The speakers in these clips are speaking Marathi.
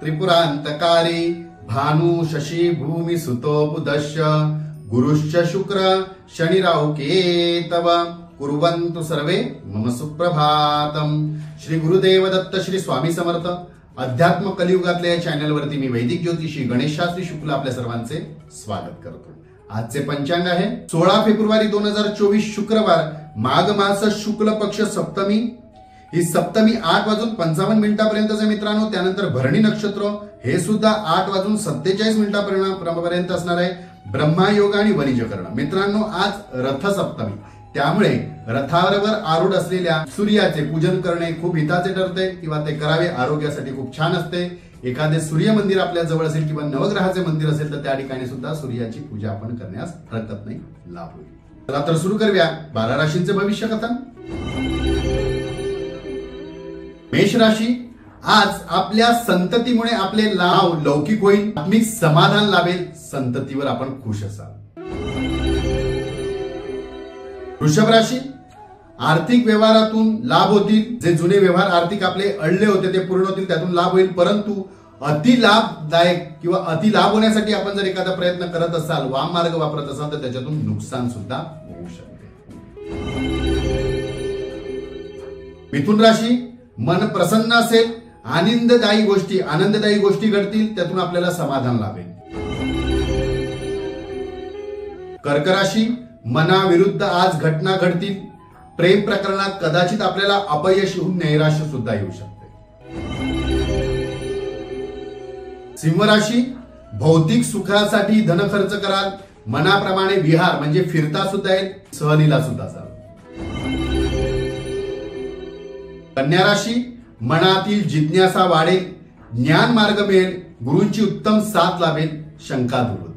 त्रिपुरांतकारी भानु शशी भूमि सुतो बुधश्च गुरुश्च शुक्र शनिराहु केतव कुर्वन्तु सर्वे मम सुप्रभातम। श्री गुरुदेव दत्त श्री स्वामी समर्थ अध्यात्म कलियुगातल्या या चॅनल वरती मी वैदिक ज्योतिषी गणेश शास्त्री शुक्ल आपल्या सर्वांचे स्वागत करतो। आजचे पंचांग आहे 16 फेब्रुवारी 2024 शुक्रवार, माघ मास शुक्ल पक्ष सप्तमी। ही सप्तमी 8:55 मित्रांनो। त्यानंतर भरणी नक्षत्र हे सुद्धा 8:47 असणार आहे। ब्रह्मायोग आणि वनिजकरण मित्रांनो, आज रथ सप्तमी, त्यामुळे रथावर आरूढ असलेल्या सूर्याचे पूजन करणे खूप हिताचे ठरते किंवा ते करावे, आरोग्यासाठी खूप छान असते। एखादे सूर्य मंदिर आपल्या जवळ असेल किंवा नवग्रहाचे मंदिर असेल तर त्या ठिकाणी सुद्धा सूर्याची पूजा आपण करण्यास हरकत नाही, लाभ होईल। चला तर सुरू करूया 12 राशींचे भविष्य कथन। मेष राशी, आज आपल्या संततीमुळे आपले नाव लौकिक होईल, आत्मिक समाधान लाभेल, संततीवर आपण खुश असाल। वृषभ राशी, आर्थिक व्यवहारातून लाभ होतील। जे जुने व्यवहार आर्थिक आपले अडले होते ते पूर्ण होतील, त्यातून लाभ होईल। परंतु अति लाभदायक किंवा अति लाभ होण्यासाठी आपण जर एखादा प्रयत्न करत असाल, वाम मार्ग वापरत असाल तर त्याच्यातून नुकसान सुद्धा होऊ शकते। मिथुन राशी, मन प्रसन्न असेल, आनंददायी गोष्टी घडतील, त्यातून आपल्याला समाधान लाभेल। कर्क राशी, मनाविरुद्ध आज घटना घडतील। प्रेम प्रकरणात कदाचित आपल्याला अपयश होऊन नैराश्य सुद्धा येऊ शकते। सिंह राशी, भौतिक सुखासाठी धन खर्च कराल, मनाप्रमाणे विहार म्हणजे फिरता सुद्धा येईल, सहलीला सुद्धा जाल। कन्या राशी, मनातील जिज्ञासा वाढेल, ज्ञान मार्ग मिळेल, गुरूंची उत्तम साथ लाभेल, शंका दूर होतील।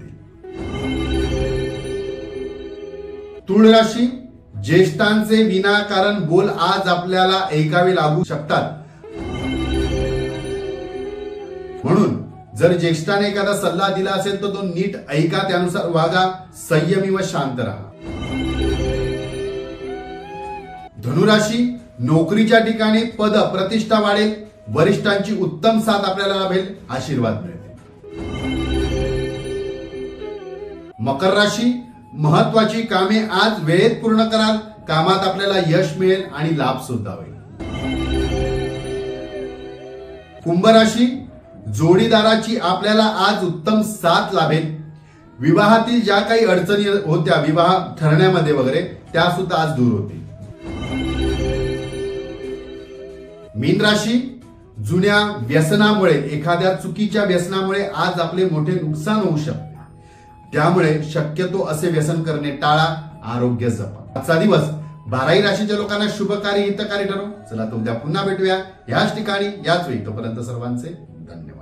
तुळ राशी, ज्येष्ठांचे विनाकारण बोल आज आपल्याला ऐकावे लागू शकतात, म्हणून जर ज्येष्ठाने एखादा सल्ला दिला असेल तर तो नीट ऐका, त्यानुसार वागा, संयमी व शांत राहा। धनुराशी, नोकरीच्या ठिकाणी पद प्रतिष्ठा वाढेल, वरिष्ठांची उत्तम साथ आपल्याला लाभेल, आशीर्वाद मिळेल। मकर राशी, महत्वाची कामे आज वेळेत पूर्ण कराल, कामात आपल्याला यश मिळेल आणि लाभ सुद्धा होईल। कुंभ राशी, जोडीदाराची आपल्याला आज उत्तम साथ लाभेल, विवाहातील ज्या काही अडचणी होत्या विवाह ठरण्यामध्ये वगैरे त्या सुद्धा आज दूर होतील। मीन राशी, जुन्या व्यसनामुळे, एखाद्या चुकीच्या व्यसनामुळे आज आपले मोठे नुकसान होऊ शकते, त्यामुळे शक्यतो असे व्यसन करणे टाळा, आरोग्य जपा। आजचा दिवस 12 राशीच्या लोकांना शुभकारी हितकारी ठरो। चला तर उद्या पुन्हा भेटूया याच ठिकाणी याच वेळी, तोपर्यंत सर्वांचे धन्यवाद।